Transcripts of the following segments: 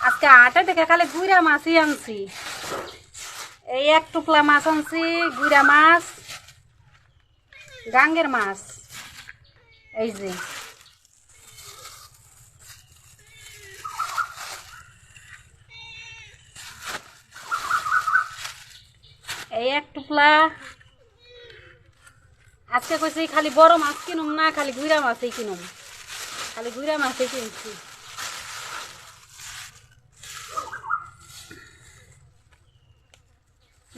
আজকে আটা থেকে খালি গুইরা মাছই আনছি। এই এক টুকলা মাছ আনছি, গুইরা মাছ, গাঙ্গের মাছ। এই যে এই এক টুকলা। আজকে কইছি খালি বড় মাছ কিনুম না, খালি গুইরা মাছই কিনুম, খালি গুইরা মাছই কিনছি।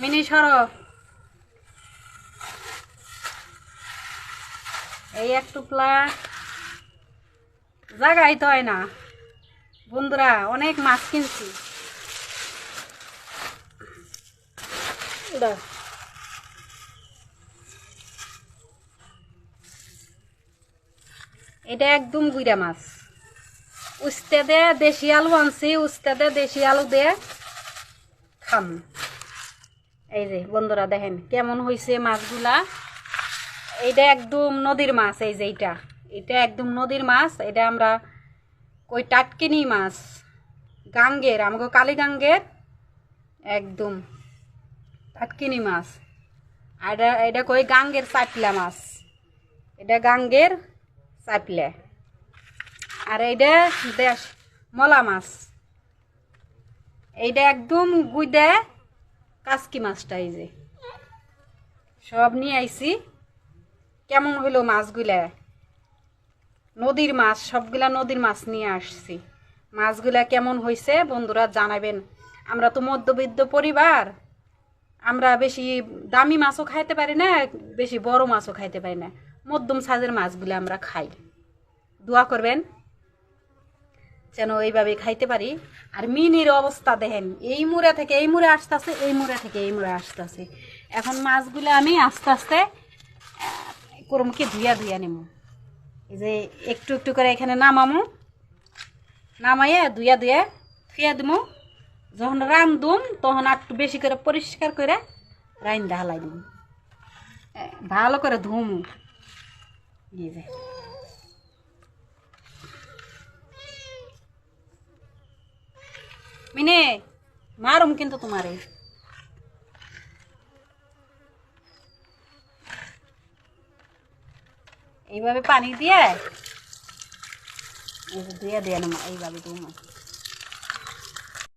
মিনি সরো, এই এক টুকলা জায়গায় তো হয় না বন্ধুরা, অনেক মাছ কিনছি। এটা একদম গুইরা মাছ। উস্তেদে দেশি আলু আনছি, উস্তেদে দেশি আলু দিয়ে খাম। এই যে বন্ধুরা দেখেন কেমন হয়েছে মাছগুলা। এইটা একদম নদীর মাছ। এই যে এটা একদম নদীর মাছ। এটা আমরা কই টাটকিনি মাছ, গাঙ্গের, আমাকে কালীগাঙ্গের একদম টাটকিনি মাছ। আর এটা কই গাঙ্গের চাপলা মাছ, এটা গাঙ্গের চাপলা। আর এইটা দেশ মলা মাছ। এইটা একদম গুইদা কাসকি মাছটা। এই যে সব নিয়ে আইছি। কেমন হইলো মাছগুলা? নদীর মাছ, সবগুলা নদীর মাছ নিয়ে আসছি। মাছগুলা কেমন হয়েছে বন্ধুরা জানাবেন। আমরা তো মধ্যবিত্ত পরিবার, আমরা বেশি দামি মাছও খাইতে পারি না, বেশি বড় মাছও খাইতে পারি না, মধ্যম সাইজের মাছগুলো আমরা খাই। দোয়া করবেন যেন এইভাবে খাইতে পারি। আর মিনির অবস্থা দেখেন, এই মুড়া থেকে এই মুড়ে আসতেছে, এই মুড়া থেকে এই মুড়ে আসতেছে। এখন মাছগুলো আমি আস্তে আস্তে করম কি ধুইয়া ধুইয়া নিব। এই যে একটু একটু করে এখানে নামামু, নামাইয়া ধুইয়া ধুইয়া থুইয়া দিব। যখন রান্ধুম তখন একটু বেশি করে পরিষ্কার করে রাইন্দা হালাই দিব, ভালো করে ধুমু। এই যে মিনে মারুম কিন্তু তোমারে। এইভাবে পানি দিয়ে ধুয়ে দিয়ে নেব, এইভাবে ধুমু।